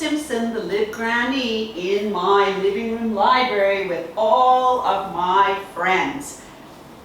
Simpson, the Lib Granny, in my living room library with all of my friends.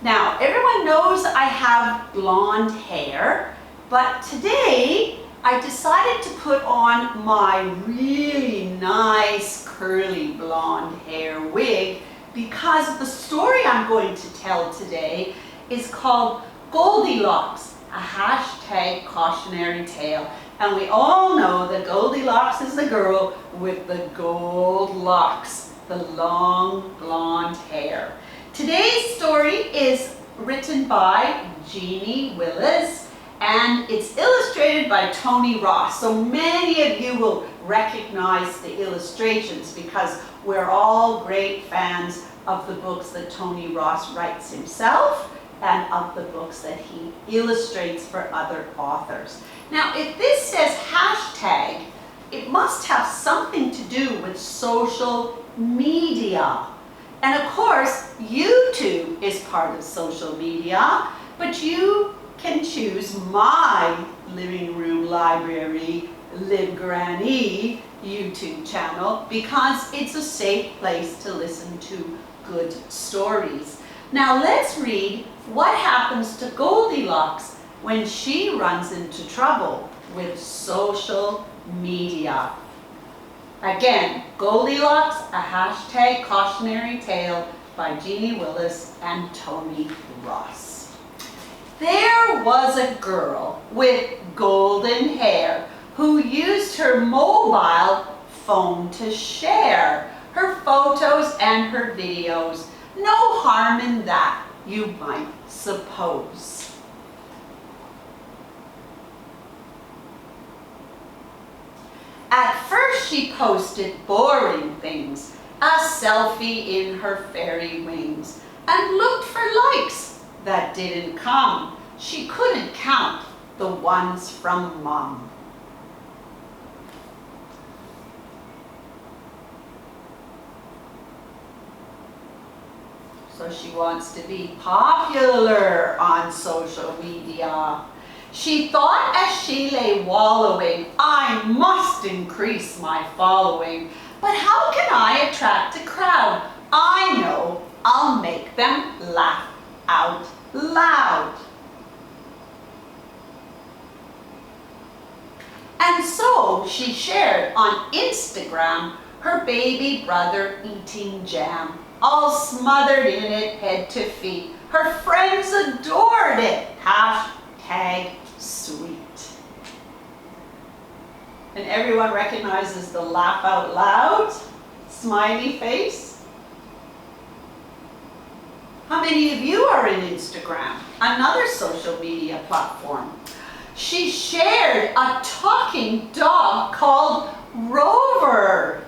Now, everyone knows I have blonde hair, but today I decided to put on my really nice curly blonde hair wig because the story I'm going to tell today is called Goldilocks, a hashtag cautionary tale. And we all know that Goldilocks is the girl with the gold locks, the long blonde hair. Today's story is written by Jeanne Willis and it's illustrated by Tony Ross. So many of you will recognize the illustrations because we're all great fans of the books that Tony Ross writes himself and of the books that he illustrates for other authors. Now, if this says hashtag, it must have something to do with social media. And of course, YouTube is part of social media, but you can choose my living room library, Lib Granny YouTube channel because it's a safe place to listen to good stories. Now let's read what happens to Goldilocks when she runs into trouble with social media. Again, Goldilocks, a hashtag cautionary tale by Jeanne Willis and Tony Ross. There was a girl with golden hair who used her mobile phone to share her photos and her videos. No harm in that, you might suppose. At first she posted boring things, a selfie in her fairy wings, and looked for likes that didn't come. She couldn't count the ones from Mom. So she wants to be popular on social media. She thought as she lay wallowing, I must increase my following. But how can I attract a crowd? I know I'll make them laugh out loud. And so she shared on Instagram her baby brother eating jam, all smothered in it head to feet. Her friends adored it. Hashtag sweet. And everyone recognizes the laugh out loud smiley face. How many of you are in Instagram, another social media platform? She shared a talking dog called Rover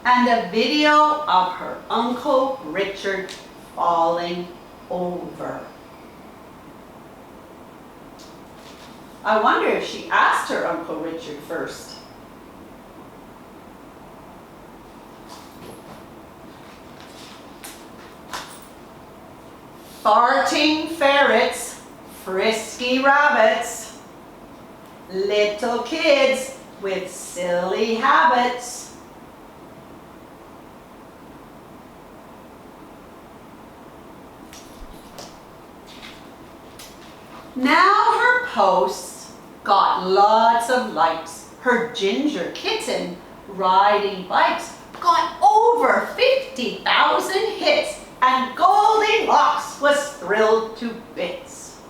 and a video of her Uncle Richard falling over. I wonder if she asked her Uncle Richard first. Farting ferrets, frisky rabbits, little kids with silly habits. Now her posts got lots of likes. Her ginger kitten riding bikes got over 50,000 hits and Goldilocks was thrilled to bits.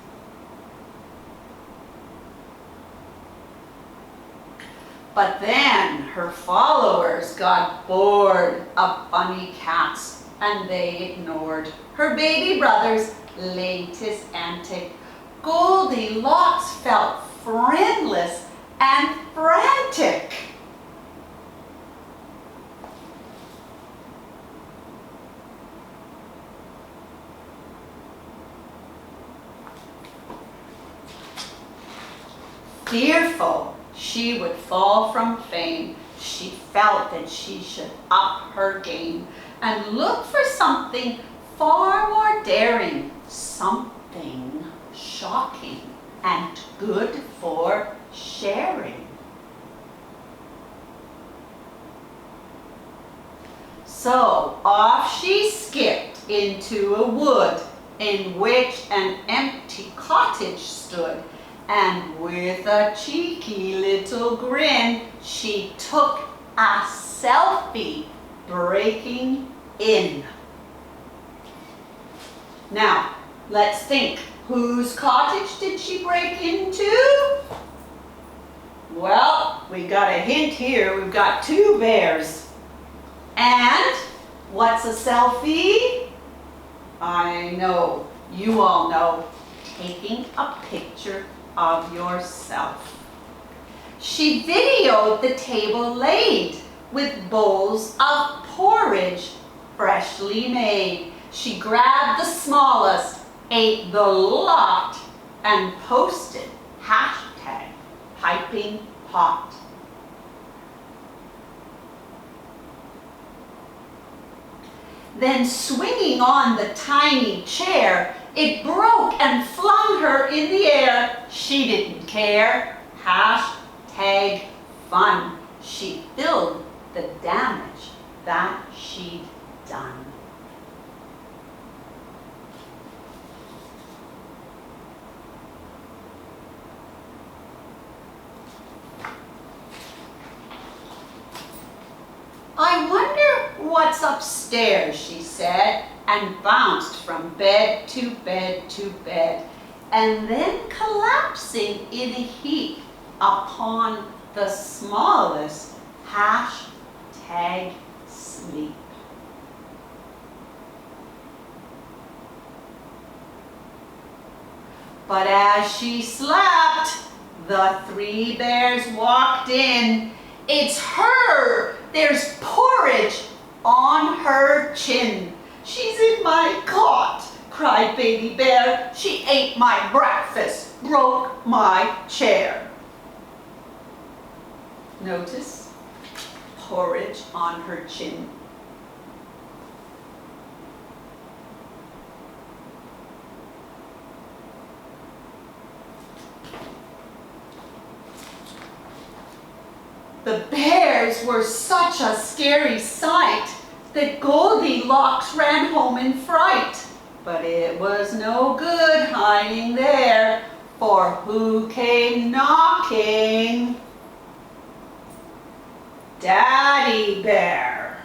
But then her followers got bored of funny cats and they ignored her baby brother's latest antic. Goldilocks felt friendless and frantic. Fearful she would fall from fame, she felt that she should up her game and look for something far more daring, something shocking and good for sharing. So off she skipped into a wood in which an empty cottage stood, and with a cheeky little grin, she took a selfie breaking in. Now, let's think. Whose cottage did she break into? Well, we got a hint here. We've got two bears. And what's a selfie? I know, you all know, taking a picture of yourself. She videoed the table laid with bowls of porridge freshly made. She grabbed the smallest, ate the lot, and posted hashtag piping hot. Then swinging on the tiny chair, it broke and flung her in the air. She didn't care. Hashtag fun. She filled the damage that she'd done. I wonder what's upstairs, she said, and bounced from bed to bed to bed, and then collapsing in a heap upon the smallest hashtag sleep. But as she slept, the three bears walked in. It's her! There's porridge on her chin. She's in my cot, cried Baby Bear. She ate my breakfast, broke my chair. Notice, porridge on her chin. The bears were such a scary sight that Goldilocks ran home in fright. But it was no good hiding there, for who came knocking? Daddy Bear.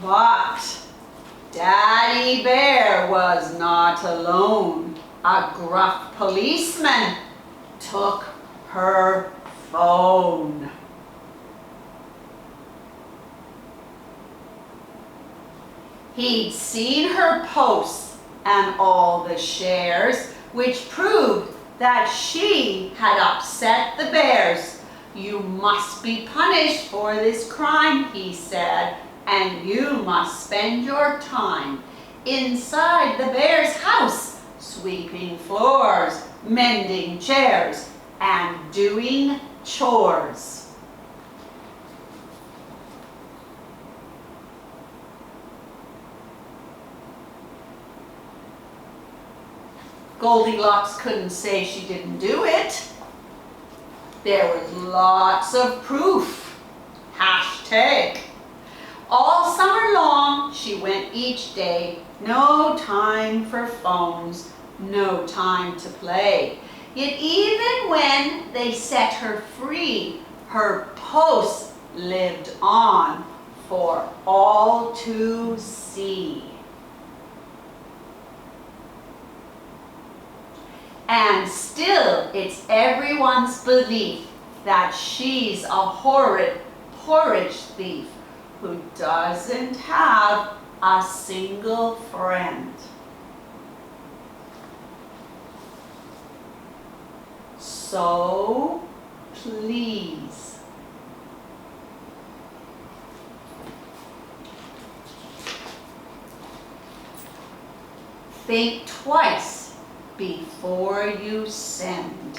But Daddy Bear was not alone. A gruff policeman took her phone. He'd seen her posts and all the shares, which proved that she had upset the bears. You must be punished for this crime, he said, and you must spend your time inside the bear's house, sweeping floors, mending chairs, and doing chores. Goldilocks couldn't say she didn't do it. There was lots of proof. Hashtag. All summer long, she went each day. No time for phones, no time to play. Yet even when they set her free, her posts lived on for all to see. And still, it's everyone's belief that she's a horrid porridge thief who doesn't have a single friend. So, please, think twice before you send.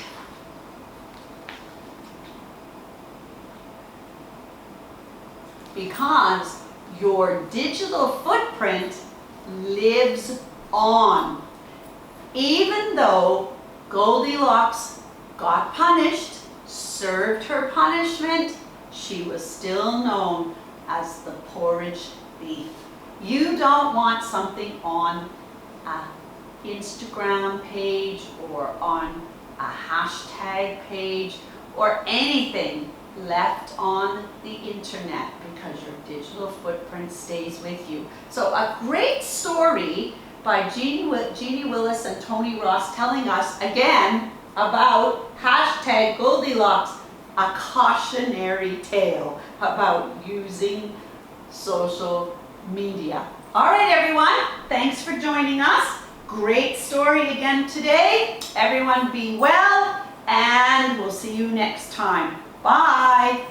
Because your digital footprint lives on. Even though Goldilocks got punished, served her punishment, she was still known as the porridge thief. You don't want something on an Instagram page or on a hashtag page or anything left on the internet, because your digital footprint stays with you. So a great story by Jeanne Willis and Tony Ross, telling us again about hashtag Goldilocks, a cautionary tale about using social media. All right, everyone, thanks for joining us. Great story again today. Everyone be well, and we'll see you next time. Bye.